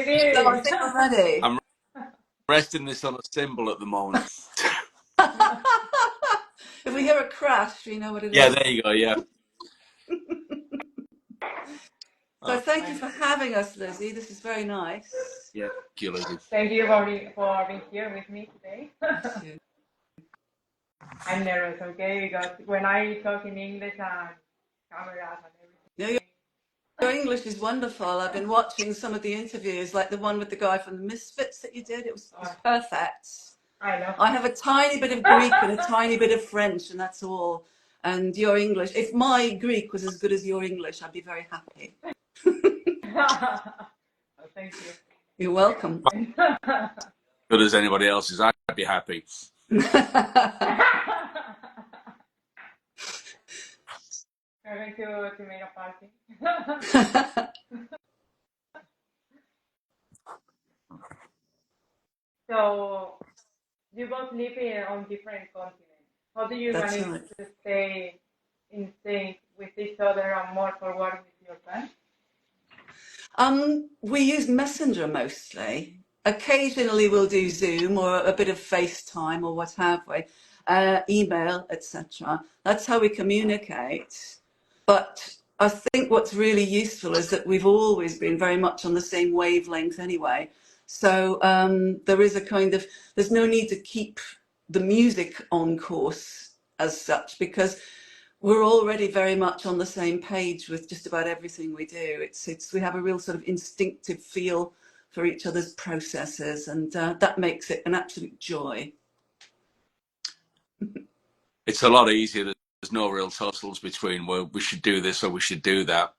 So I think I'm ready. I'm resting this on a cymbal at the moment. If we hear a crash, we know what it is. Yeah, there you go, yeah. So thank you for having us, Lizzie. This is very nice. Yeah, thank you, Lizzie. Thank you for being here with me today. I'm nervous, okay, because when I talk in English and cameras and everything. No, your English is wonderful. I've been watching some of the interviews, like the one with the guy from the Misfits that you did. It was perfect. I know. I have a tiny bit of Greek and a tiny bit of French, and that's all. And your English, if my Greek was as good as your English, I'd be very happy. Oh, thank you. You're welcome. Good as anybody else's, I'd be happy. We're going to make a party. So you both live on different continents. How do you manage to stay in sync with each other and more forward with your band? We use Messenger mostly. Occasionally we'll do Zoom or a bit of FaceTime or what have we, email, etc. That's how we communicate. But I think what's really useful is that we've always been very much on the same wavelength anyway. So there is a kind of, there's no need to keep the music on course as such, because we're already very much on the same page with just about everything we do. We have a real sort of instinctive feel for each other's processes, and that makes it an absolute joy. It's a lot easier. There's no real tussles between, well, we should do this or we should do that.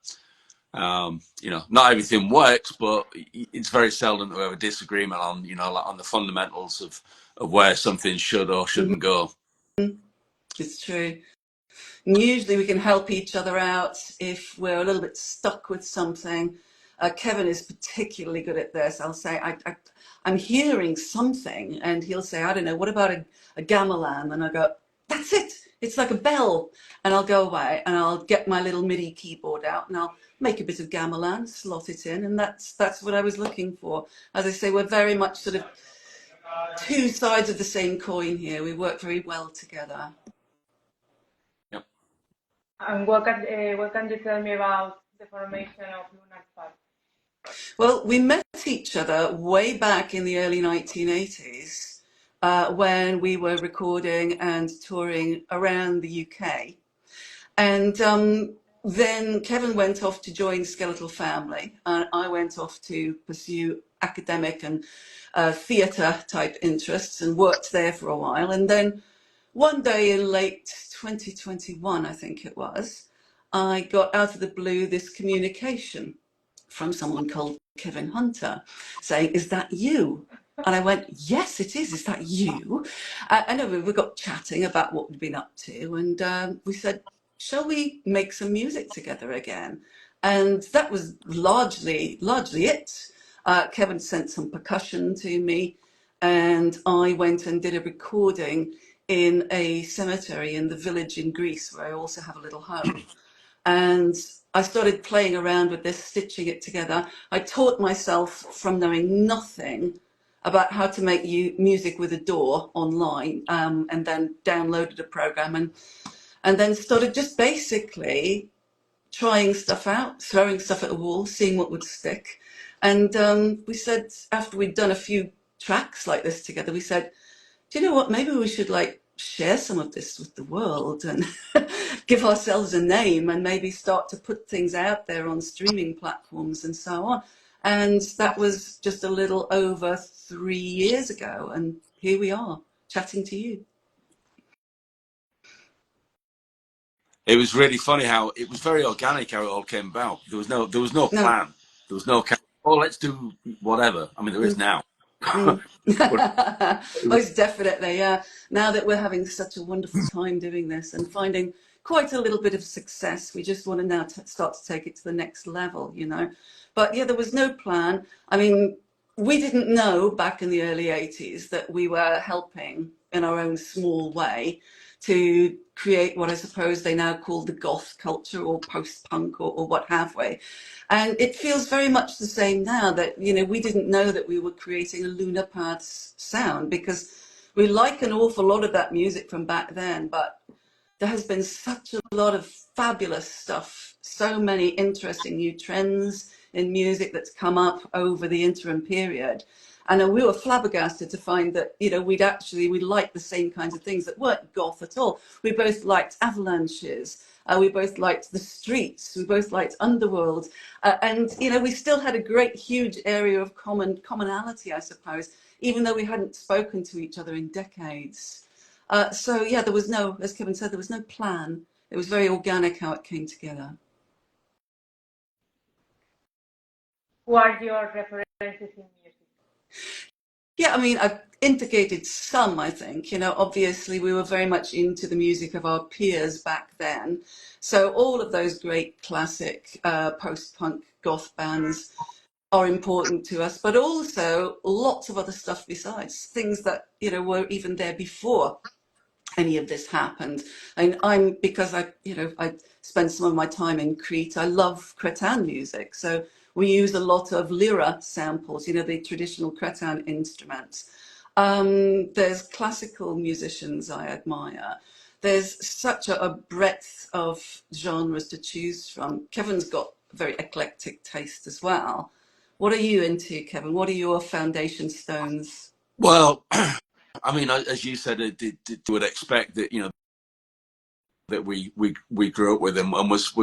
You know, not everything works, but it's very seldom that we have a disagreement on, you know, like on the fundamentals of where something should or shouldn't go. It's true. And usually we can help each other out if we're a little bit stuck with something. Kevin is particularly good at this. I'll say, I'm hearing something, and he'll say, I don't know, what about a gamelan? And I go, that's it. It's like a bell. And I'll go away and I'll get my little MIDI keyboard out and I'll make a bit of gamelan, slot it in. And that's what I was looking for. As I say, we're very much sort of two sides of the same coin here. We work very well together. Yep. And what can you tell me about the formation of Lunar Paths? Well, we met each other way back in the early 1980s. When we were recording and touring around the UK. And then Kevin went off to join Skeletal Family, and I went off to pursue academic and theatre type interests and worked there for a while. And then one day in late 2021, I think it was, I got out of the blue this communication from someone called Kevin Hunter saying, is that you? And I went, yes, it is. Is that you? I know we got chatting about what we'd been up to. And we said, shall we make some music together again? And that was largely it. Kevin sent some percussion to me, and I went and did a recording in a cemetery in the village in Greece, where I also have a little home. And I started playing around with this, stitching it together. I taught myself from knowing nothing about how to make music with a DAW online, and then downloaded a program and then started just basically trying stuff out, throwing stuff at the wall, seeing what would stick. And we said, after we'd done a few tracks like this together, we said, do you know what, maybe we should like share some of this with the world and give ourselves a name and maybe start to put things out there on streaming platforms and so on. And that was just a little over 3 years ago, and here we are chatting to you. It was really funny how it was very organic how it all came about. There was no plan. There was no let's do whatever. I mean, there is now. Most definitely, yeah. Now that we're having such a wonderful time doing this and finding quite a little bit of success, we just want to now start to take it to the next level, you know. But yeah, there was no plan. I mean, we didn't know back in the early 80s that we were helping in our own small way to create what I suppose they now call the goth culture or post-punk or what have we. And it feels very much the same now that, you know, we didn't know that we were creating a Lunar Paths sound, because we like an awful lot of that music from back then, but there has been such a lot of fabulous stuff, so many interesting new trends in music that's come up over the interim period. And we were flabbergasted to find that, you know, we liked the same kinds of things that weren't goth at all. We both liked avalanches. We both liked the streets. We both liked Underworld. And, you know, we still had a great, huge area of commonality, I suppose, even though we hadn't spoken to each other in decades. So, yeah, there was no, as Kevin said, there was no plan. It was very organic how it came together. Who are your references in music? Yeah, I mean, I've indicated some, I think. You know, obviously we were very much into the music of our peers back then. So all of those great classic post-punk goth bands are important to us, but also lots of other stuff besides, things that, you know, were even there before any of this happened. And because I spend some of my time in Crete, I love Cretan music. So we use a lot of lira samples, you know, the traditional Cretan instruments. There's classical musicians I admire. There's such a breadth of genres to choose from. Kevin's got a very eclectic taste as well. What are you into, Kevin? What are your foundation stones? Well, I mean, as you said, would expect that, you know, that we grew up with him and was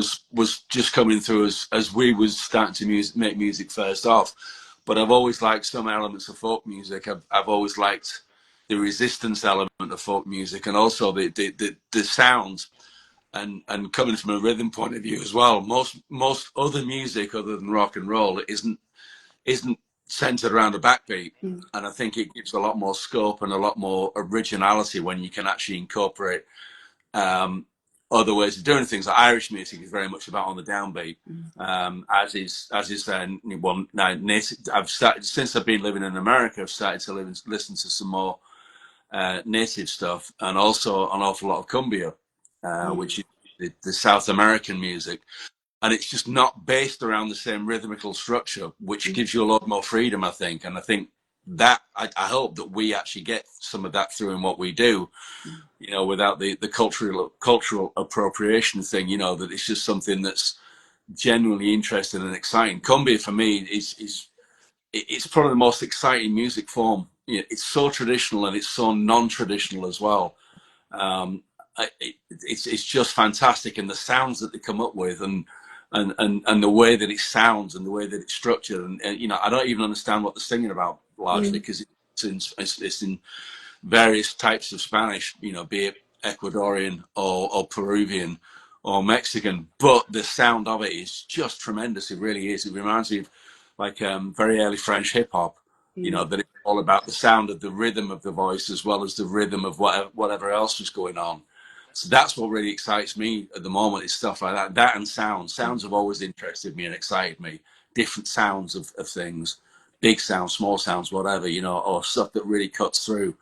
just coming through as we was starting to make music first off. But I've always liked some elements of folk music. I've always liked the resistance element of folk music, and also the sounds, and coming from a rhythm point of view as well. Most other music other than rock and roll isn't centered around a backbeat. And I think it gives a lot more scope and a lot more originality when you can actually incorporate other ways of doing things. Like Irish music is very much about on the downbeat, as is well, now native. I've started, since I've been living in America, I've started to listen to some more native stuff, and also an awful lot of cumbia, which is the South American music. And it's just not based around the same rhythmical structure, which gives you a lot more freedom, I think. And I think that I hope that we actually get some of that through in what we do, you know, without the cultural appropriation thing, you know, that it's just something that's genuinely interesting and exciting. Cumbia for me it's probably the most exciting music form. You know, it's so traditional and it's so non-traditional as well. It's just fantastic, and the sounds that they come up with, and the way that it sounds and the way that it's structured, and you know, I don't even understand what they're singing about largely, because it's in various types of Spanish, you know, be it Ecuadorian or Peruvian or Mexican, but the sound of it is just tremendous. It really is. It reminds me of like very early French hip hop, you know, that it's all about the sound of the rhythm of the voice as well as the rhythm of whatever else was going on. So that's what really excites me at the moment, is stuff like that. That and sounds. Sounds have always interested me and excited me. Different sounds of things, big sounds, small sounds, whatever, you know, or stuff that really cuts through.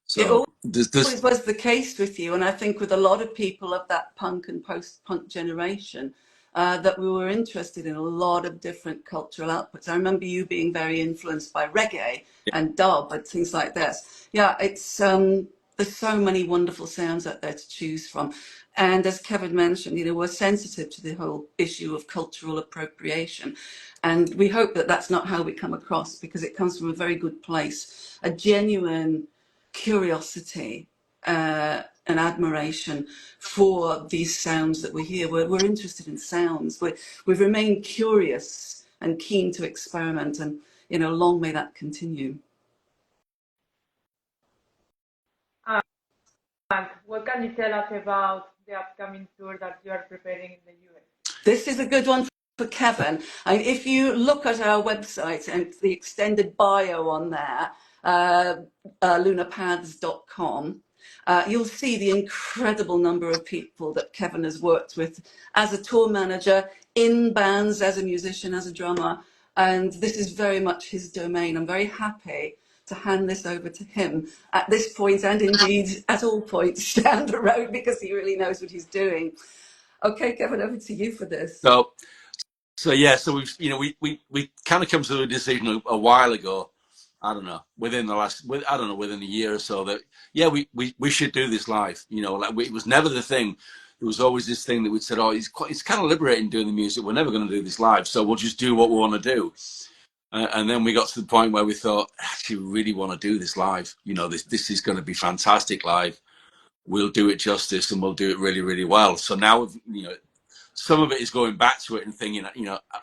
So It always was the case with you, and I think with a lot of people of that punk and post-punk generation, that we were interested in a lot of different cultural outputs. I remember you being very influenced by reggae and dub and things like this. Yeah, it's there's so many wonderful sounds out there to choose from. And as Kevin mentioned, you know, we're sensitive to the whole issue of cultural appropriation. And we hope that that's not how we come across, because it comes from a very good place, a genuine curiosity and admiration for these sounds that we hear. We're interested in sounds. We've remained curious and keen to experiment, and, you know, long may that continue. And what can you tell us about the upcoming tour that you are preparing in the US? This is a good one for Kevin. If you look at our website and the extended bio on there, lunarpaths.com, you'll see the incredible number of people that Kevin has worked with as a tour manager, in bands, as a musician, as a drummer. And this is very much his domain. I'm very happy to hand this over to him at this point, and indeed at all points down the road, because he really knows what he's doing. Okay, Kevin, over to you for this. So yeah, so we've we kind of come to a decision a while ago. I don't know, within a year or so, that yeah, we should do this live. Like it was never the thing. There was always this thing that we said, oh, it's kind of liberating doing the music. We're never going to do this live, so we'll just do what we want to do. And then we got to the point where we thought, actually, we really want to do this live. This is going to be fantastic live. We'll do it justice, and we'll do it really, really well. So now, some of it is going back to it and thinking,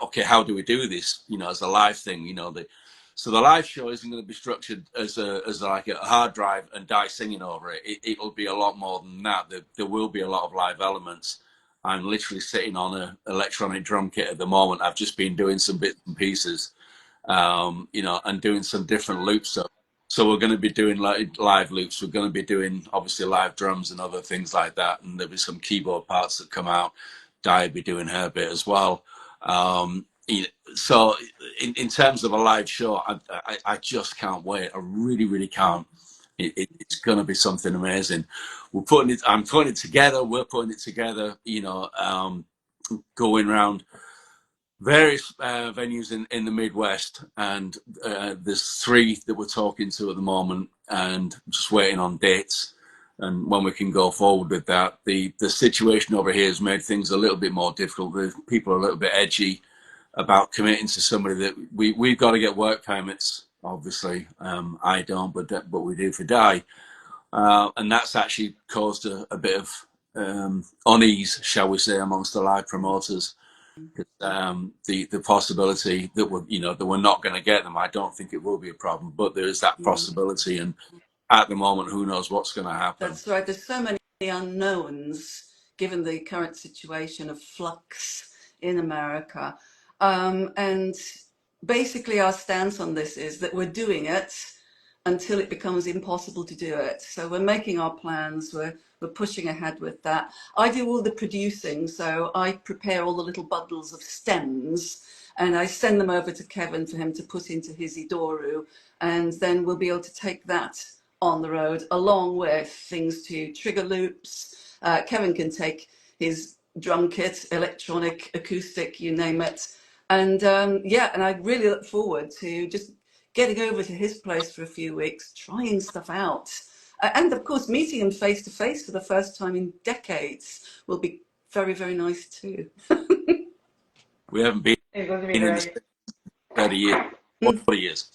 okay, how do we do this? As a live thing. So the live show isn't going to be structured as like a hard drive and Die singing over it. It'll be a lot more than that. There will be a lot of live elements. I'm literally sitting on an electronic drum kit at the moment. I've just been doing some bits and pieces. And doing some different loops. So we're going to be doing live loops. We're going to be doing obviously live drums and other things like that. And there'll be some keyboard parts that come out. Di will be doing her bit as well. So in terms of a live show, I just can't wait. I really, really can't. It's going to be something amazing. I'm putting it together. We're putting it together. Going around various venues in the Midwest, and there's 3 that we're talking to at the moment, and just waiting on dates and when we can go forward with that. The situation over here has made things a little bit more difficult. People are a little bit edgy about committing to somebody that we've got to get work permits. Obviously, I don't, but we do for Di, and that's actually caused a bit of unease, shall we say, amongst the live promoters. The possibility that we're not going to get them, I don't think it will be a problem, but there is that possibility, and at the moment, who knows what's going to happen. That's right. There's so many unknowns given the current situation of flux in America, and basically our stance on this is that we're doing it until it becomes impossible to do it. So we're making our plans, we're pushing ahead with that. I do all the producing, so I prepare all the little bundles of stems and I send them over to Kevin for him to put into his Idoru, and then we'll be able to take that on the road along with things to trigger loops. Kevin can take his drum kit, electronic, acoustic, you name it. And and I really look forward to just getting over to his place for a few weeks, trying stuff out. And of course, meeting him face to face for the first time in decades will be very, very nice too. We haven't been in the same 30 years, 40 years.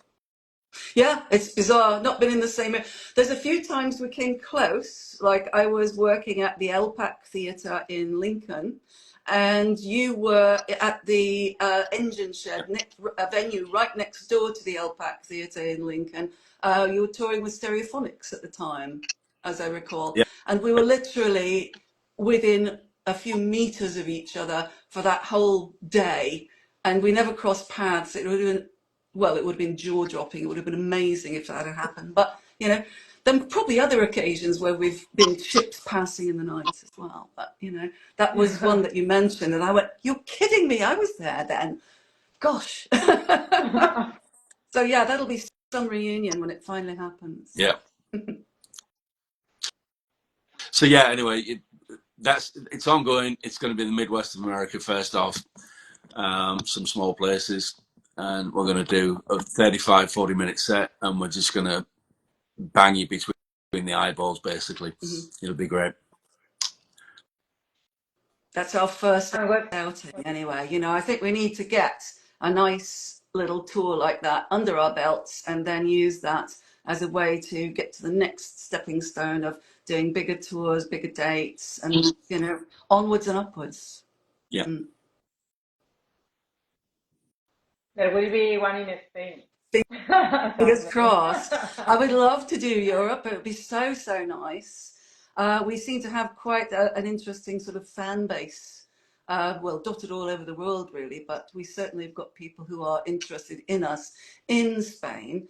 Yeah, it's bizarre. Not been in the same. There's a few times we came close. Like I was working at the LPAC Theatre in Lincoln, and you were at the Engine Shed, a venue right next door to the LPAC Theatre in Lincoln. You were touring with Stereophonics at the time, as I recall, Yeah. and we were literally within a few meters of each other for that whole day, and we never crossed paths. It would have been, well, it would have been jaw-dropping. It would have been amazing if that had happened. But, then probably other occasions where we've been ships passing in the night as well. But, that was one that you mentioned. And I went, you're kidding me. I was there then. Gosh. So, yeah, that'll be some reunion when it finally happens. Yeah. So, yeah, anyway, it's ongoing. It's going to be the Midwest of America first off, some small places. And we're going to do a 35, 40-minute set, and we're just going to bang you between the eyeballs, basically. It'll be great. That's our first outing anyway. I think we need to get a nice little tour like that under our belts and then use that as a way to get to the next stepping stone of doing bigger tours, bigger dates, and, onwards and upwards. Yeah. There will be one in Spain. Fingers crossed. I would love to do Europe. It would be so, so nice. We seem to have quite an interesting sort of fan base, dotted all over the world, really. But we certainly have got people who are interested in us in Spain,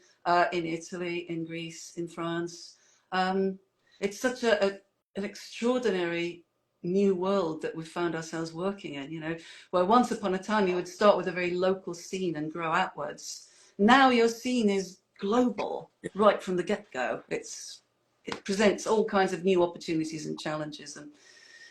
in Italy, in Greece, in France. It's such an extraordinary new world that we've found ourselves working in, where once upon a time you would start with a very local scene and grow outwards. Now your scene is global right from the get-go. It presents all kinds of new opportunities and challenges, and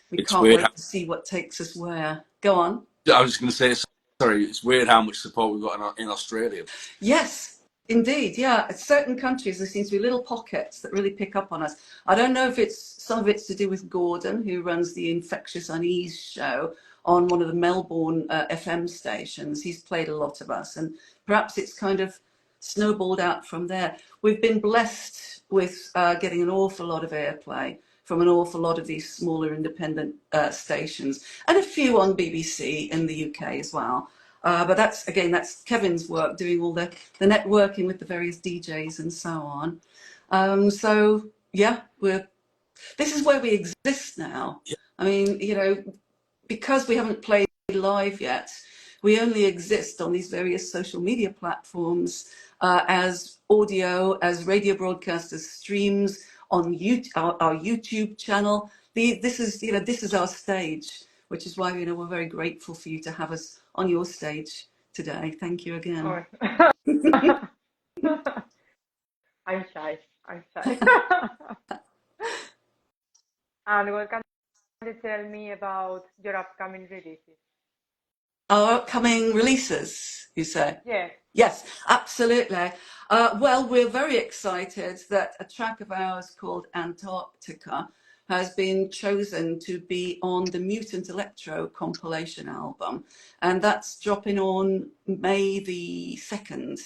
we It's can't weird. wait to see what takes us where. Go on. I was just going to say, sorry, it's weird how much support we've got in Australia. Yes, indeed. Yeah, at certain countries there seems to be little pockets that really pick up on us. I don't know if some of it's to do with Gordon, who runs the Infectious Unease show on one of the Melbourne FM stations. He's played a lot of us, and perhaps it's kind of snowballed out from there. We've been blessed with getting an awful lot of airplay from an awful lot of these smaller independent stations, and a few on BBC in the UK as well. But that's Kevin's work, doing all the networking with the various DJs and so on. So yeah, this is where we exist now. Yeah. I mean, because we haven't played live yet, we only exist on these various social media platforms as audio, as radio broadcast, as streams on our YouTube channel. This is our stage, which is why we're very grateful for you to have us on your stage today. Thank you again. Oh. I'm shy. And what can you tell me about your upcoming releases? Our upcoming releases, you say? Yeah. Yes, absolutely. Well, we're very excited that a track of ours called Antarctica has been chosen to be on the Mutant Electro compilation album, and that's dropping on May the 2nd.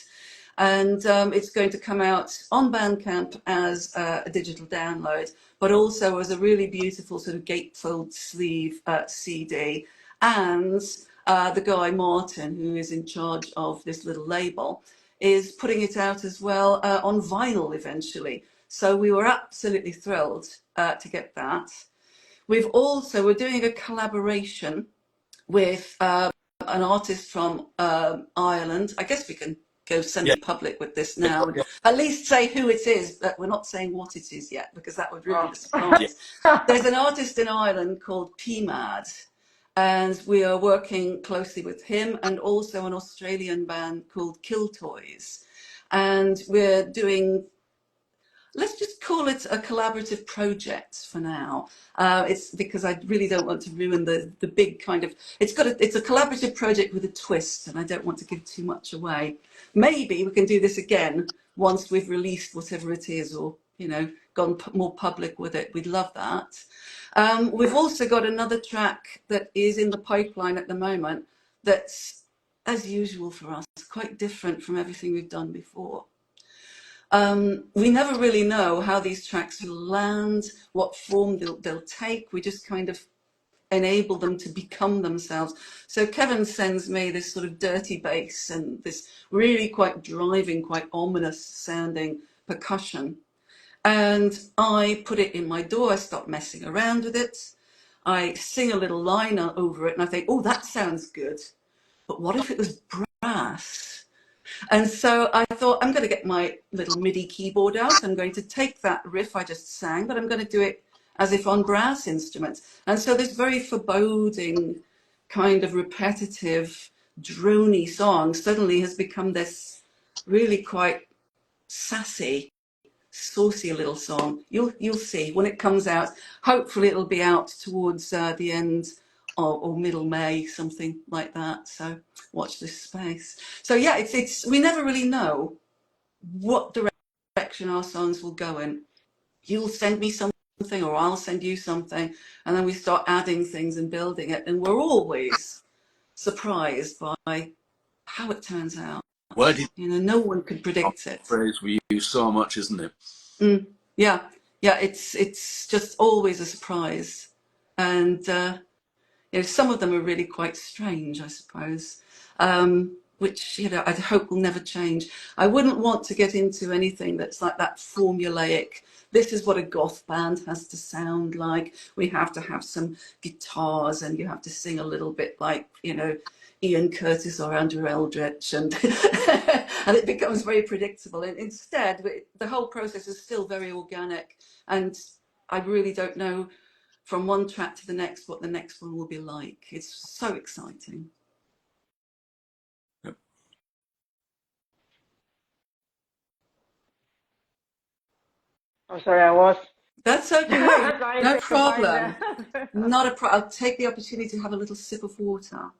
And it's going to come out on Bandcamp as a digital download, but also as a really beautiful sort of gatefold sleeve CD. And the guy Martin, who is in charge of this little label, is putting it out as well on vinyl eventually. So we were absolutely thrilled to get that. We're doing a collaboration with an artist from Ireland. I guess we can go semi-public with this now, and at least say who it is, but we're not saying what it is yet, because that would ruin the surprise. There's an artist in Ireland called PMAD, and we are working closely with him, and also an Australian band called Kill Toys. And we're doing, let's just call it a collaborative project for now. It's because I really don't want to ruin the big kind of, it's a collaborative project with a twist, and I don't want to give too much away. Maybe we can do this again once we've released whatever it is, or gone more public with it. We'd love that. We've also got another track that is in the pipeline at the moment that's, as usual for us, quite different from everything we've done before. We never really know how these tracks will land, what form they'll take. We just kind of enable them to become themselves. So Kevin sends me this sort of dirty bass and this really quite driving, quite ominous sounding percussion. And I put it in my DAW. I start messing around with it. I sing a little line over it, and I think, oh, that sounds good. But what if it was brass? And so I thought, I'm going to get my little MIDI keyboard out. I'm going to take that riff I just sang, but I'm going to do it as if on brass instruments. And so this very foreboding, kind of repetitive, drony song suddenly has become this really quite sassy, saucy little song. You'll see when it comes out. Hopefully it'll be out towards the end or middle May, something like that. So watch this space. So yeah, it's we never really know what direction our songs will go in. You'll send me something, or I'll send you something, and then we start adding things and building it, and we're always surprised by how it turns out. No one could predict it. Phrase we use so much, isn't it? Yeah, it's just always a surprise, and some of them are really quite strange, I suppose, which I hope will never change. I wouldn't want to get into anything that's like that formulaic. This is what a goth band has to sound like. We have to have some guitars, and you have to sing a little bit like Ian Curtis or Andrew Eldritch, and and it becomes very predictable. And instead, the whole process is still very organic, and I really don't know from one track to the next what the next one will be like. It's so exciting. Yep. I'm sorry, I was That's okay. trying No to find the problem. answer. Not a problem. I'll take the opportunity to have a little sip of water.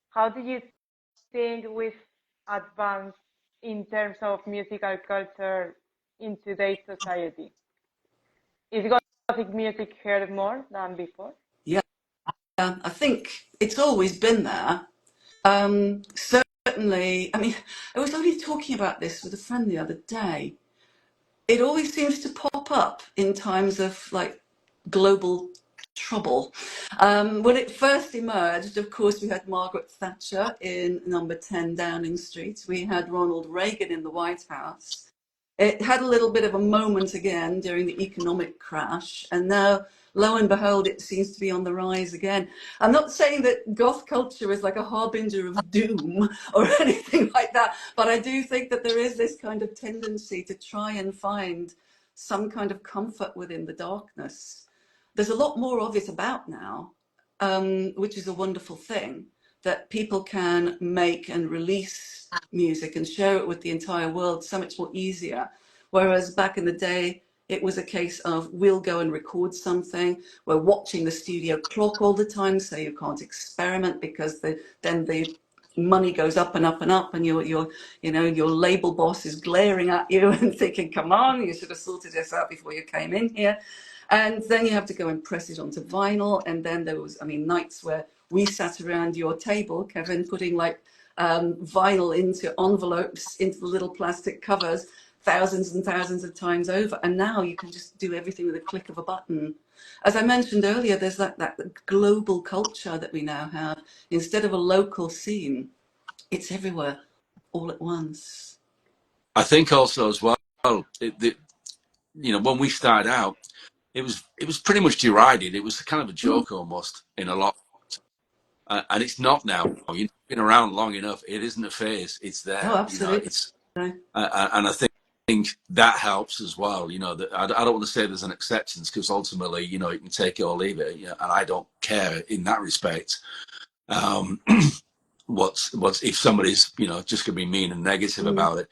How do you think we've advanced in terms of musical culture in today's society? Is Gothic music heard more than before? Yeah, I think it's always been there. Certainly, I mean, I was only talking about this with a friend the other day. It always seems to pop up in times of like global trouble. When it first emerged, of course, we had Margaret Thatcher in number 10 Downing Street. We had Ronald Reagan in the White House. It had a little bit of a moment again during the economic crash, and now, lo and behold, it seems to be on the rise again. I'm not saying that goth culture is like a harbinger of doom or anything like that, but I do think that there is this kind of tendency to try and find some kind of comfort within the darkness. There's a lot more of it about now, which is a wonderful thing, that people can make and release music and share it with the entire world so much more easier. Whereas back in the day, it was a case of we'll go and record something. We're watching the studio clock all the time, so you can't experiment because then the money goes up and up and up, and your label boss is glaring at you and thinking, "Come on, you should have sorted this out before you came in here." And then you have to go and press it onto vinyl. And then there was, I mean, nights where we sat around your table, Kevin, putting like vinyl into envelopes, into the little plastic covers, thousands and thousands of times over. And now you can just do everything with a click of a button. As I mentioned earlier, there's that global culture that we now have. Instead of a local scene, it's everywhere all at once. I think also as well, when we started out, it was pretty much derided. It was kind of a joke almost in a lot, and it's not now. You've been around long enough. It isn't a phase. It's Oh, there. absolutely. It's and I think that helps as well. That I don't want to say there's an acceptance because ultimately, you can take it or leave it. And I don't care in that respect. Um, what's if somebody's just going to be mean and negative about it,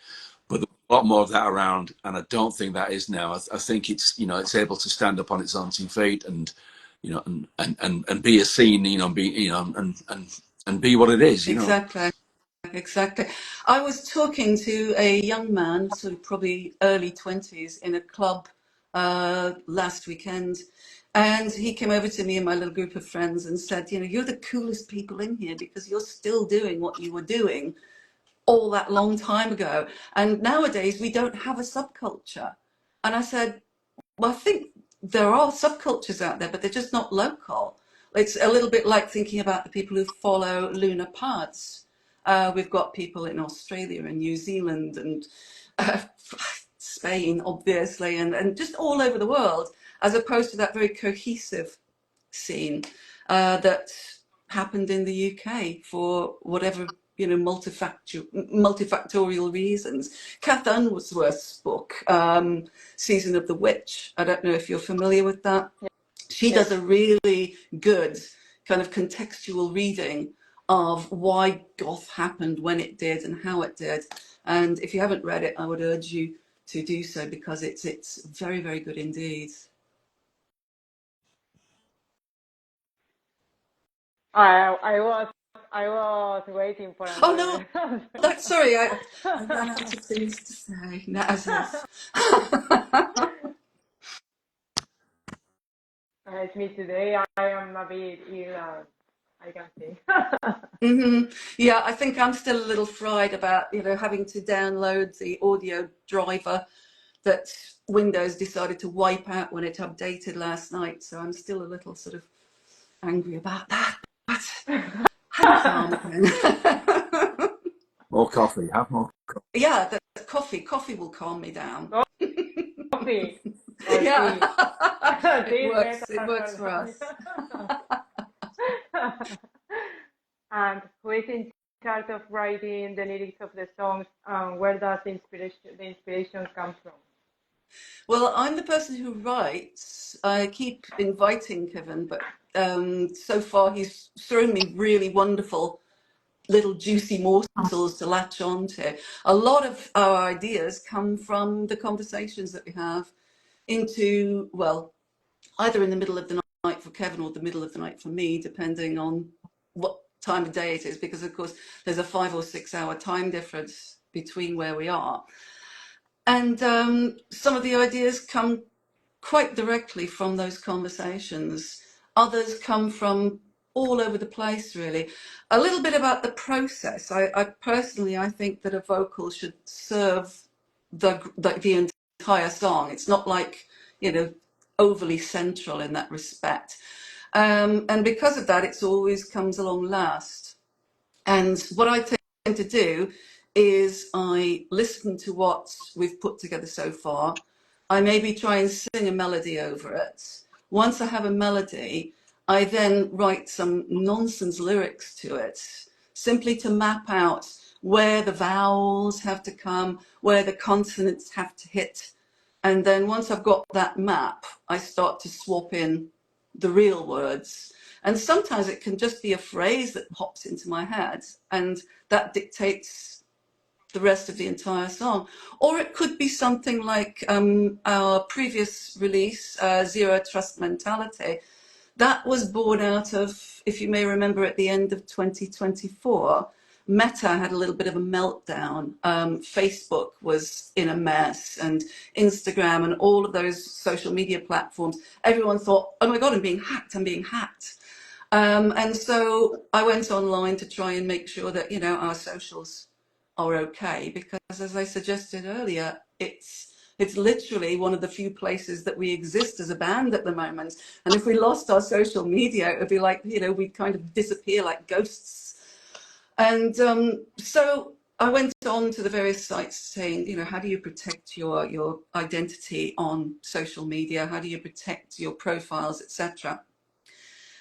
but there's a lot more of that around, and I don't think that is now. I think it's able to stand up on its own 2 feet and and be a scene, and be and be what it is. Exactly. I was talking to a young man, sort of probably early 20s, in a club last weekend. And he came over to me and my little group of friends and said, "You're the coolest people in here because you're still doing what you were doing all that long time ago. And nowadays we don't have a subculture." And I said, "Well, I think there are subcultures out there, but they're just not local." It's a little bit like thinking about the people who follow Lunar Paths. We've got people in Australia and New Zealand and uh, Spain, obviously, and just all over the world, as opposed to that very cohesive scene that happened in the UK for whatever multifactorial reasons. Kath Unsworth's book, Season of the Witch. I don't know if you're familiar with that. She does a really good kind of contextual reading of why goth happened when it did and how it did. And if you haven't read it, I would urge you to do so because it's very, very good indeed. I was waiting for Oh no, another answer. sorry, I ran out of things to say. No, as if. It's me today. I am a bit ill. I can see. Yeah, I think I'm still a little fried about having to download the audio driver that Windows decided to wipe out when it updated last night. So I'm still a little sort of angry about that. But I'm calm again. More coffee. Have more. Yeah, the coffee will calm me down. Coffee or Yeah, tea. it Tea is works. It better works for us. And who is in charge of writing the lyrics of the songs? Where does the inspiration come from? Well, I'm the person who writes. I keep inviting Kevin, but so far he's thrown me really wonderful little juicy morsels to latch onto. A lot of our ideas come from the conversations that we have into, well, either in the middle of the night for Kevin or the middle of the night for me, depending on what time of day it is, because of course there's a 5 or 6 hour time difference between where we are. And some of the ideas come quite directly from those conversations. Others come from all over the place, really. A little bit about the process. I personally, I think that a vocal should serve the entire song. It's not like, overly central in that respect. And because of that, it's always comes along last. And what I tend to do is I listen to what we've put together so far. I maybe try and sing a melody over it. Once I have a melody, I then write some nonsense lyrics to it, simply to map out where the vowels have to come, where the consonants have to hit. And then once I've got that map, I start to swap in the real words. And sometimes it can just be a phrase that pops into my head, and that dictates the rest of the entire song. Or it could be something like our previous release, Zero Trust Mentality. That was born out of, if you may remember, at the end of 2024, Meta had a little bit of a meltdown. Facebook was in a mess, and Instagram and all of those social media platforms. Everyone thought, oh my God, I'm being hacked. And so I went online to try and make sure that, our socials are okay, because as I suggested earlier, it's literally one of the few places that we exist as a band at the moment. And if we lost our social media, it would be like, we'd kind of disappear like ghosts. And so I went on to the various sites saying, how do you protect your identity on social media? How do you protect your profiles, etc.?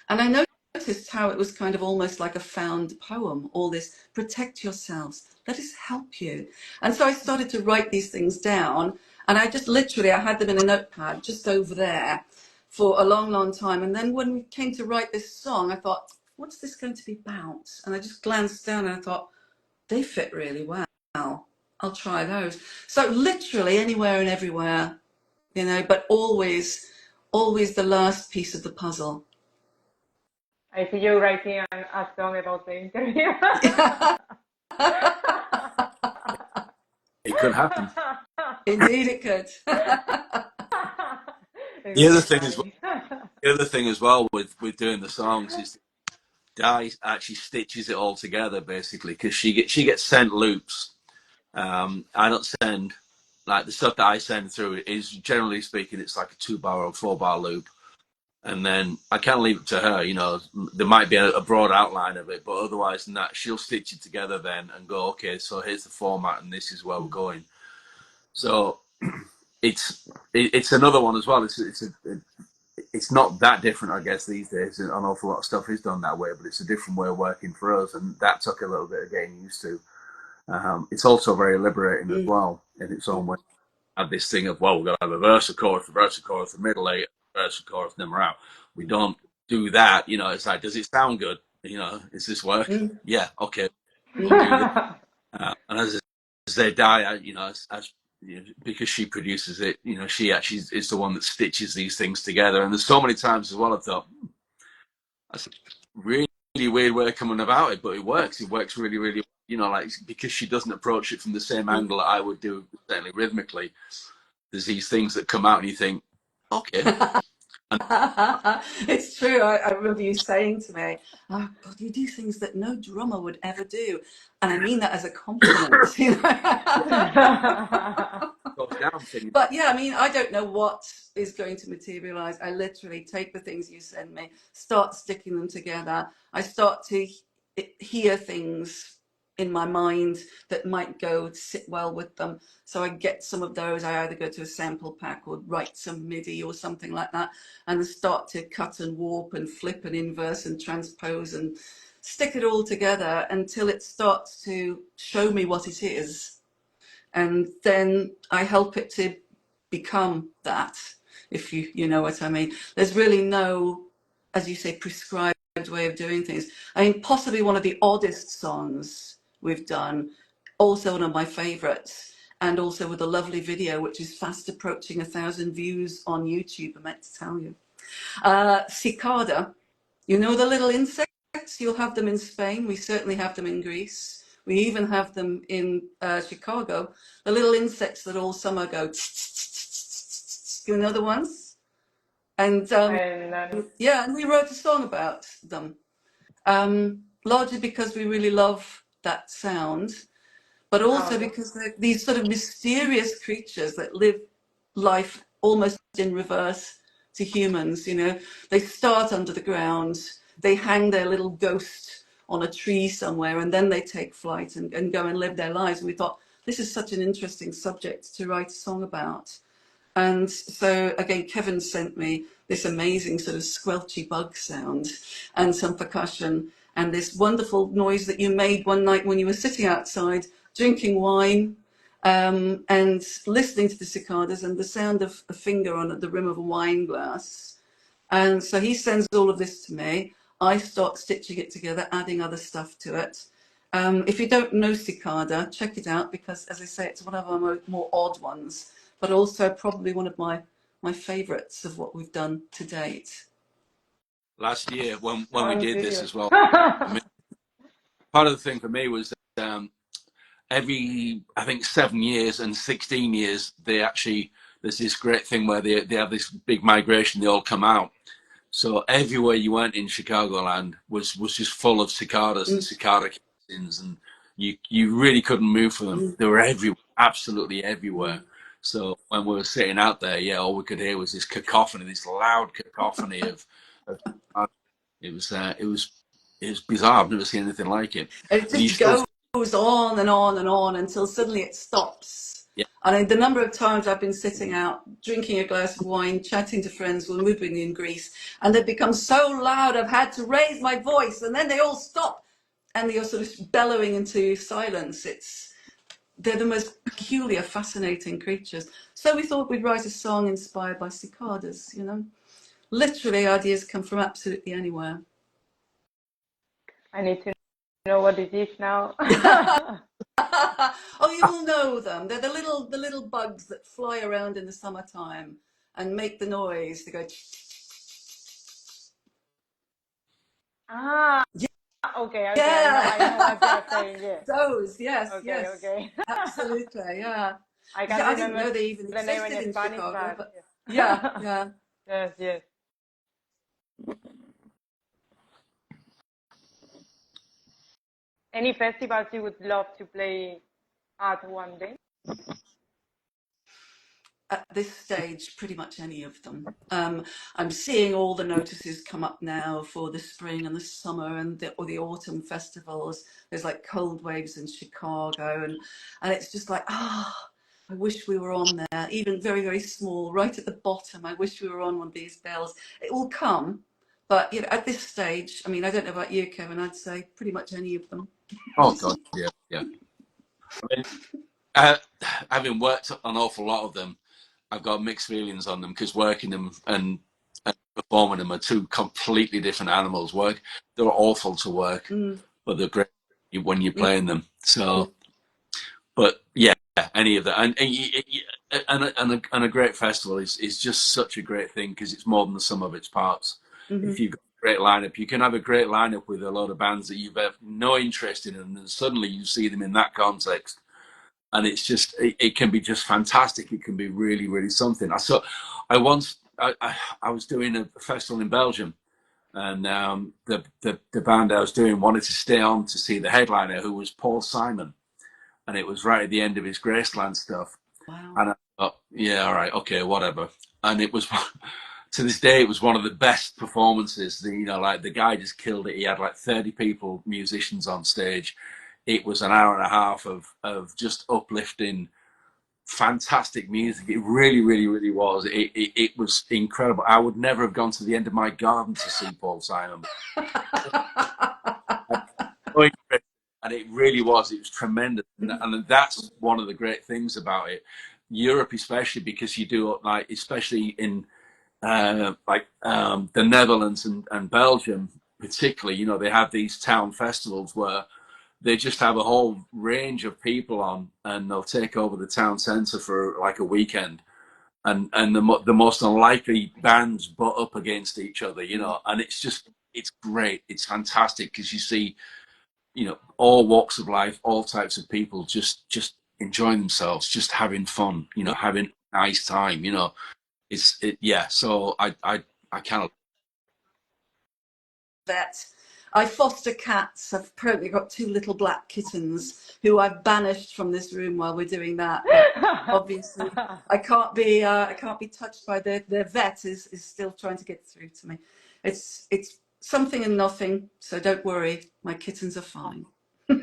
And I noticed how it was kind of almost like a found poem, all this, protect yourselves, let us help you. And so I started to write these things down, and I just literally, I had them in a notepad just over there for a long, long time. And then when we came to write this song, I thought, what's this going to be about? And I just glanced down and I thought, they fit really well. I'll try those. So literally anywhere and everywhere, but always the last piece of the puzzle. I see you writing a song about the interview. It could happen. Indeed, it could. The other thing as well with doing the songs is Di actually stitches it all together basically, because she gets sent loops. I don't send, like, the stuff that I send through is, generally speaking, it's like a 2-bar or 4-bar loop, and then I can leave it to her. There might be a broad outline of it, but otherwise than that, she'll stitch it together then and go, okay, so here's the format and this is where we're going. So it's another one as well. It's not that different, I guess, these days. An awful lot of stuff is done that way, but it's a different way of working for us, and that took a little bit of getting used to. It's also very liberating as well in its own way. Have this thing of, well, we're going to have a verse, a chorus, a middle eight, a verse, a chorus, then we're out. We don't do that. It's like, does it sound good? Is this work? Yeah, okay, we'll do this. And as they die, because she produces it, she actually is the one that stitches these things together. And there's so many times as well I thought, that's a really weird way of coming about it, but it works. It works really, really, because she doesn't approach it from the same angle that I would do, certainly rhythmically. There's these things that come out and you think, okay. It's true. I remember you saying to me, oh God, you do things that no drummer would ever do. And I mean that as a compliment. But yeah, I don't know what is going to materialize. I literally take the things you send me, start sticking them together. I start to hear things in my mind that might go sit well with them. So I get some of those. I either go to a sample pack or write some MIDI or something like that, and start to cut and warp and flip and inverse and transpose and stick it all together until it starts to show me what it is. And then I help it to become that, if you know what I mean. There's really no, as you say, prescribed way of doing things. I mean, possibly one of the oddest songs we've done, also one of my favorites, and also with a lovely video, which is fast approaching 1,000 views on YouTube, I meant to tell you. Cicada, you know the little insects? You'll have them in Spain. We certainly have them in Greece. We even have them in Chicago. The little insects that all summer go, you know the ones? And yeah, and we wrote a song about them, largely because we really love that sound, but also because they're these sort of mysterious creatures that live life almost in reverse to humans. You know, they start under the ground, they hang their little ghost on a tree somewhere, and then they take flight and go and live their lives. And we thought, this is such an interesting subject to write a song about. And so again, Kevin sent me this amazing sort of squelchy bug sound and some percussion and this wonderful noise that you made one night when you were sitting outside drinking wine, and listening to the cicadas and the sound of a finger on the rim of a wine glass. And so he sends all of this to me. I start stitching it together, adding other stuff to it. If you don't know Cicada, check it out, because as I say, it's one of our more odd ones, but also probably one of my favorites of what we've done to date. Last year, when we did this as well, I mean, part of the thing for me was that every, I think, 7 years and 16 years, there's this great thing where they have this big migration, they all come out. So everywhere you went in Chicagoland was just full of cicadas and cicada castings, and you really couldn't move from them. They were everywhere, absolutely everywhere. So when we were sitting out there, yeah, all we could hear was this cacophony, this loud cacophony of it was bizarre. I've never seen anything like it. It And you just still, goes on and on and on until suddenly it stops. yeah, And the number of times I've been sitting out, drinking a glass of wine, chatting to friends when we've been in Greece, and they've become so loud I've had to raise my voice, and then they all stop, and you're sort of bellowing into silence. They're the most peculiar, fascinating creatures. So we thought we'd write a song inspired by cicadas, you know. Literally, ideas come from absolutely anywhere. I need to know what it is now. Oh, you will know them. They're the little bugs that fly around in the summertime and make the noise. They go. Ah, okay, Yeah, I know what you're saying. Yeah. those. Yes, Okay, yes, okay. absolutely. Yeah, I yeah. can't I didn't remember know they even the name existed in in Spanish, Chicago, but but yeah, yeah. yeah. Yes, yes. Any festivals you would love to play at one day? At this stage, pretty much any of them. I'm seeing all the notices come up now for the spring and the summer and or the autumn festivals. There's like cold waves in Chicago, and it's just like, I wish we were on there, even very, very small, right at the bottom. I wish we were on one of these bells. It will come, but you know, at this stage, I mean, I don't know about you, Kevin. I'd say pretty much any of them. oh god, yeah, yeah. I mean, having worked an awful lot of them, I've got mixed feelings on them, because working them and performing them are two completely different animals. They're awful to work, but they're great when you're playing them. So, but yeah, any of that, and a great festival is just such a great thing, because it's more than the sum of its parts. If you've got a great lineup, you can have a great lineup with a lot of bands that you've have no interest in, and then suddenly you see them in that context, and it's just it can be just fantastic. It can be really, really something. I once I was doing a festival in Belgium, and the band I was doing wanted to stay on to see the headliner, who was Paul Simon, and it was right at the end of his Graceland stuff. Wow. And I thought, yeah, all right, okay, whatever. And it was, to this day, it was one of the best performances. Like the guy just killed it. He had like 30 people, musicians on stage. It was an hour and a half of just uplifting, fantastic music. It really, really, really was. It was incredible. I would never have gone to the end of my garden to see Paul Simon. And it really was. It was tremendous, and that's one of the great things about it. Europe, especially, because you do, like, especially in the Netherlands and Belgium, particularly, you know, they have these town festivals where they just have a whole range of people on, and they'll take over the town centre for like a weekend, and the most unlikely bands butt up against each other, you know, and it's great, it's fantastic because you see, you know, all walks of life, all types of people just enjoying themselves, just having fun, you know, having a nice time, you know. Yeah. So I kind of Vet. I foster cats. I've currently got 2 little black kittens who I've banished from this room while we're doing that. But obviously, I can't be touched by their vet is still trying to get through to me. It's something and nothing. So don't worry, my kittens are fine. But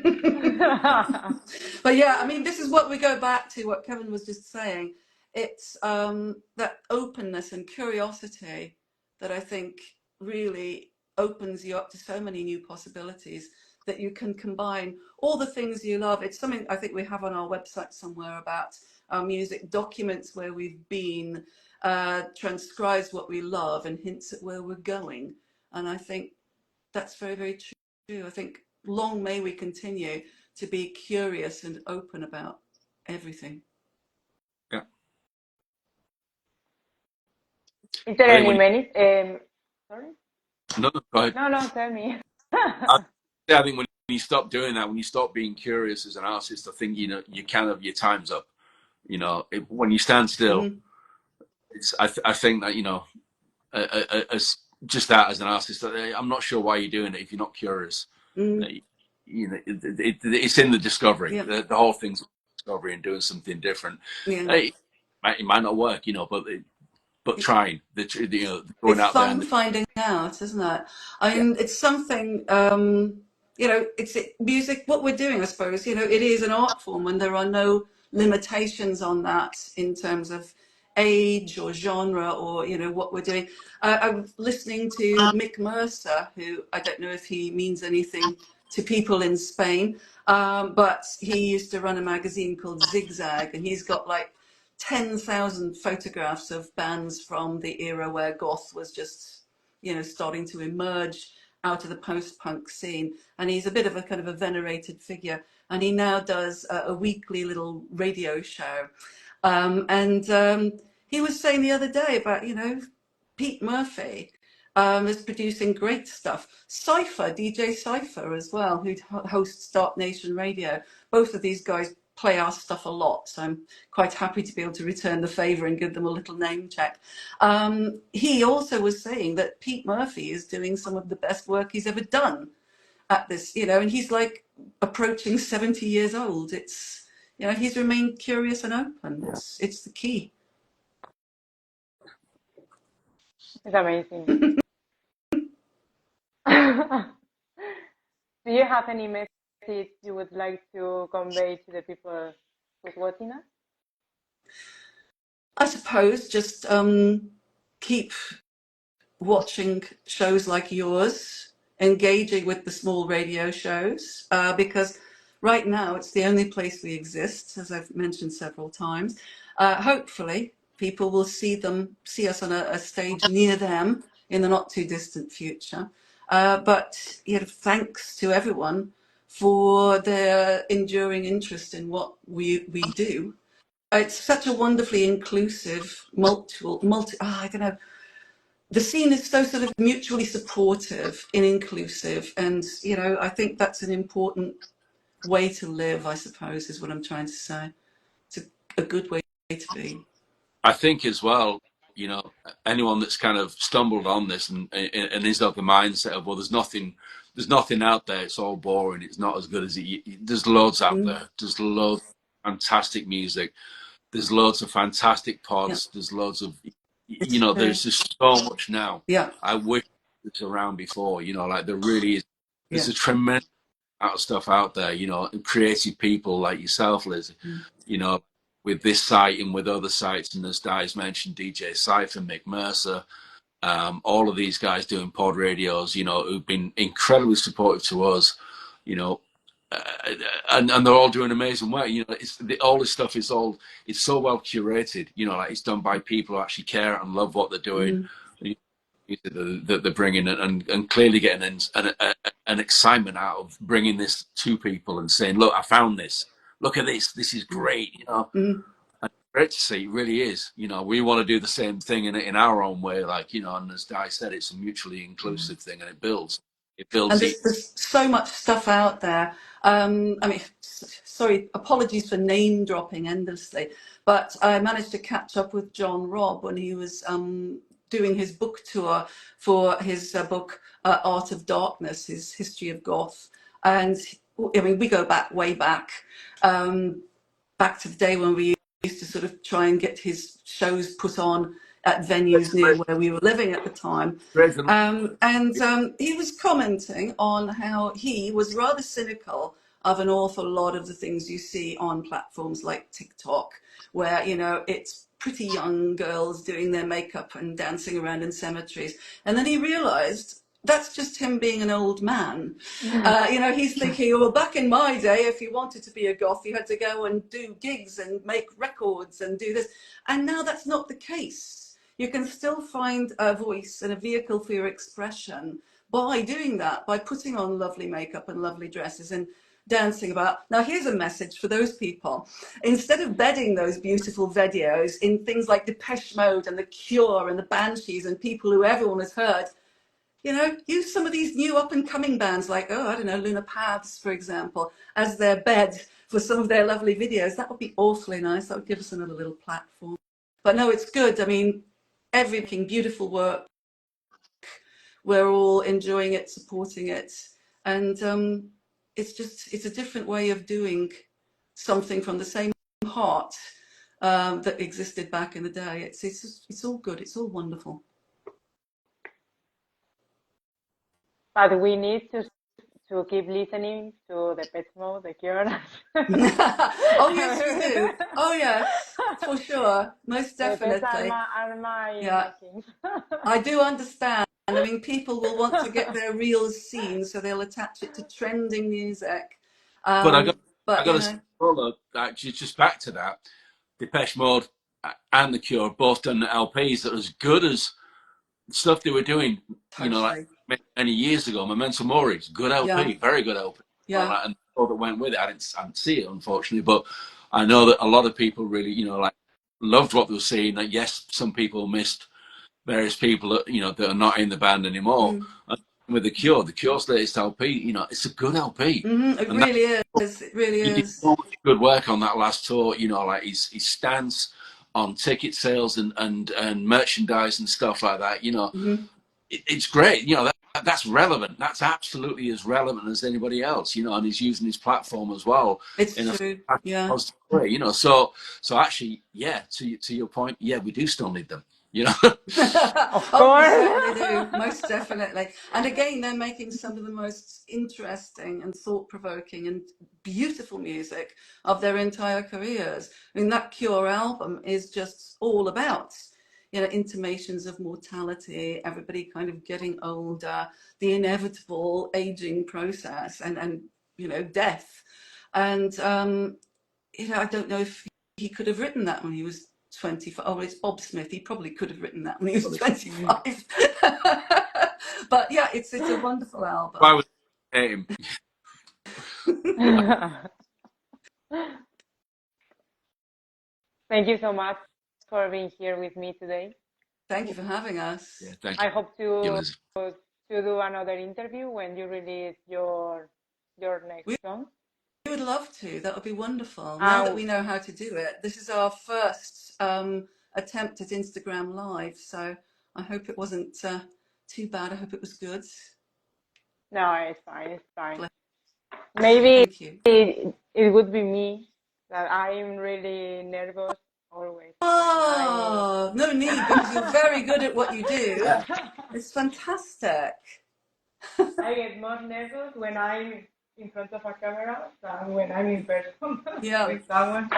yeah, I mean, this is what we go back to, what Kevin was just saying. It's that openness and curiosity that I think really opens you up to so many new possibilities, that you can combine all the things you love. It's something I think we have on our website somewhere about our music, documents where we've been, transcribes what we love and hints at where we're going. And I think that's very, very true. I think long may we continue to be curious and open about everything. yeah. Is there I think any when many? Sorry? no, go ahead. No, tell me. I think when you stop doing that, when you stop being curious as an artist, I think, you know, you kind of, your time's up. You know, when you stand still, Mm, I think that, you know, as just that as an artist, I'm not sure why you're doing it if you're not curious. mm, You know, it's in the discovery. yeah, The whole thing's discovery and doing something different. yeah. It might not work, you know, but trying, you know, going It's out there fun and finding out, isn't it? I yeah, mean, it's something, you know, music, what we're doing, I suppose, you know, it is an art form and there are no limitations on that in terms of age or genre or, you know, what we're doing. I'm listening to Mick Mercer, who I don't know if he means anything to people in Spain, but he used to run a magazine called Zigzag, and he's got like 10,000 photographs of bands from the era where goth was just, you know, starting to emerge out of the post-punk scene. And he's a bit of a kind of a venerated figure. And he now does a weekly little radio show. And he was saying the other day about, you know, Pete Murphy is producing great stuff. Cypher, DJ Cypher as well, who hosts Dark Nation Radio. Both of these guys play our stuff a lot, so I'm quite happy to be able to return the favour and give them a little name check. He also was saying that Pete Murphy is doing some of the best work he's ever done at this, you know, and he's like approaching 70 years old. It's, you know, he's remained curious and open. It's the key. It's amazing. Do you have any message you would like to convey to the people who's watching us? I suppose just keep watching shows like yours, engaging with the small radio shows, because right now it's the only place we exist, as I've mentioned several times. Hopefully, people will see us on a stage near them in the not too distant future. But you know, thanks to everyone for their enduring interest in what we do. It's such a wonderfully inclusive, I don't know, the scene is so sort of mutually supportive and inclusive, and you know, I think that's an important way to live, I suppose, is what I'm trying to say. It's a good way to be. I think as well, you know, anyone that's kind of stumbled on this and is of the mindset of, well, there's nothing out there. It's all boring. It's not as good as it. There's loads out Mm, there. There's loads of fantastic music. There's loads of fantastic yeah, pods. There's loads of, you it's know, true. there's just so much now. Yeah, I wish it was around before, you know, like there really is. There's yeah, a tremendous amount of stuff out there, you know, and creative people like yourself, Liz, mm, you know, with this site and with other sites. And as Di's mentioned, DJ Cypher, Mick Mercer, all of these guys doing pod radios, you know, who've been incredibly supportive to us, you know, uh, and they're all doing amazing work. You know, all this stuff is it's so well curated. You know, like it's done by people who actually care and love what they're doing. mm, that they're bringing, and clearly getting an excitement out of bringing this to people and saying, look, I found this. Look at this. This is great. You know, Mm. and great to see. It really is. You know, we want to do the same thing in our own way. Like, you know, and as Di said, it's a mutually inclusive thing, and it builds. It And builds. there's so much stuff out there. I mean, sorry, apologies for name dropping endlessly, but I managed to catch up with John Robb when he was doing his book tour for his book Art of Darkness, his history of goth. And I mean, we go back way back, back to the day when we used to sort of try and get his shows put on at venues near where we were living at the time. He was commenting on how he was rather cynical of an awful lot of the things you see on platforms like TikTok, where, you know, it's pretty young girls doing their makeup and dancing around in cemeteries. And then he realized that's just him being an old man. You know, he's thinking, well, back in my day, if you wanted to be a goth, you had to go and do gigs and make records and do this. And now that's not the case. You can still find a voice and a vehicle for your expression by doing that, by putting on lovely makeup and lovely dresses and dancing about. Now, here's a message for those people. Instead of bedding those beautiful videos in things like Depeche Mode and The Cure and the Banshees and people who everyone has heard, you know, use some of these new up-and-coming bands like, oh, I don't know, Lunar Paths, for example, as their bed for some of their lovely videos. That would be awfully nice. That would give us another little platform. But no, it's good. I mean, everything, beautiful work. We're all enjoying it, supporting it. And it's a different way of doing something from the same heart that existed back in the day. It's all good. It's all wonderful. But we need to keep listening to the Pet Mode, the Cure. Oh yes, we do. Oh yes, for sure, most The pets definitely. are my Yeah, kings. I do understand. I mean, people will want to get their reels seen, so they'll attach it to trending music. But I But got you to say, know, well, actually, just back to that, Depeche Mode and The Cure both done LPs that are as good as stuff they were doing, you know, like totally. many years ago. Memento Mori, good Yeah, LP, very good LP. All yeah. that, and all that went with it. I didn't see it, unfortunately, but I know that a lot of people really, you know, like loved what they were seeing. That yes, some people missed various people that, you know, that are not in the band anymore. Mm. And with the Cure's latest LP, you know, it's a good LP, It and that really is. It really he did is. so much good work on that last tour. You know, like his stance on ticket sales and merchandise and stuff like that. You know, Hmm. it's great. You know, that's relevant. That's absolutely as relevant as anybody else. You know, and he's using his platform as well It's in a true. Yeah. positive way. You know, so actually, yeah. To your point, yeah, we do still need them. You know. Of Oh, we course. certainly do, most definitely. And again, they're making some of the most interesting and thought-provoking and beautiful music of their entire careers. I mean, that Cure album is just all about, you know, intimations of mortality, everybody kind of getting older, the inevitable aging process, and you know, death. And you know, I don't know if he could have written that when he was 25. Oh, it's Bob Smith. He probably could have written that when he was 25. But yeah, it's a wonderful I album. was him. Thank you so much for being here with me today. Thank you for having Yeah, us. thank I hope you, to Liz. do another interview when you release your next We song. would love to. That would be wonderful. Now that And we know how to do it, this is our first attempt at Instagram Live. So I hope it wasn't too bad. I hope it was good. no, it's fine. It's fine. Bless you. Maybe Thank you. it would be me that I'm really nervous always when I Oh, no need, because you're very good at what you do. It's fantastic. I get more nervous when I'm in front of a camera than when I'm in person Yeah. with someone.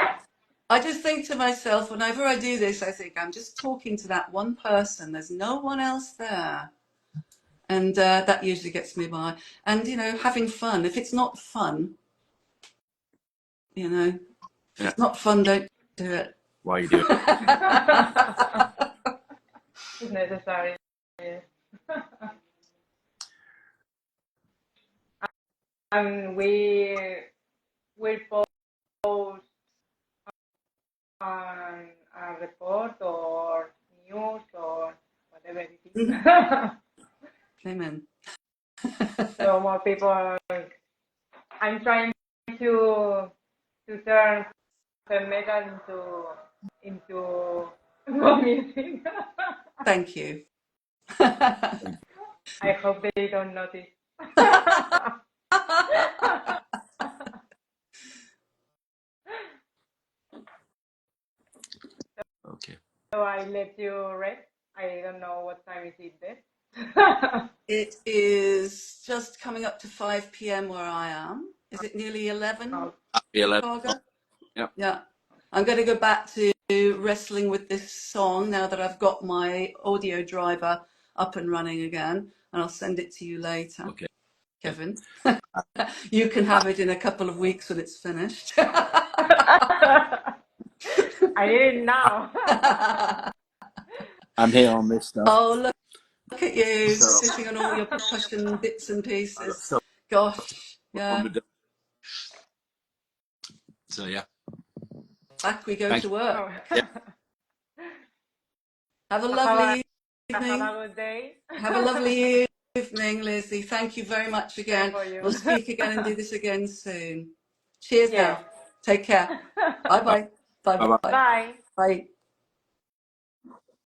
I just think to myself, whenever I do this, I think I'm just talking to that one person. There's no one else there. And that usually gets me by. And, you know, having fun. If it's not fun, you know, if Yeah, it's not fun, don't do it. why you do it? It's necessary. Yes. And we will post on a report or news or whatever it is. Amen. So more people. I'm trying to turn the metal into more music. Thank you. I hope they don't notice. Okay. So I let you rest. I don't know what time is it there. It is just coming up to 5 p.m. where I am. Is it nearly 11, Happy 11. Chicago? Yeah. Yeah. I'm going to go back to wrestling with this song now that I've got my audio driver up and running again, and I'll send it to you later, Okay. Kevin. You can have it in a couple of weeks when it's finished. I need it now. I'm here on this stuff. Oh, look at you, So sitting on all your percussion bits and I got pieces. stuff Gosh, on yeah. the. So yeah. Back we go Thank to you. work. Oh. Yeah. Have a Have a, lovely have evening. a good day. Have a lovely evening, Lizzie. Thank you very much Same again. for you. We'll speak again and do this again soon. Cheers Yes. now. Take care. Bye-bye. Bye bye. Bye-bye. Bye. Bye.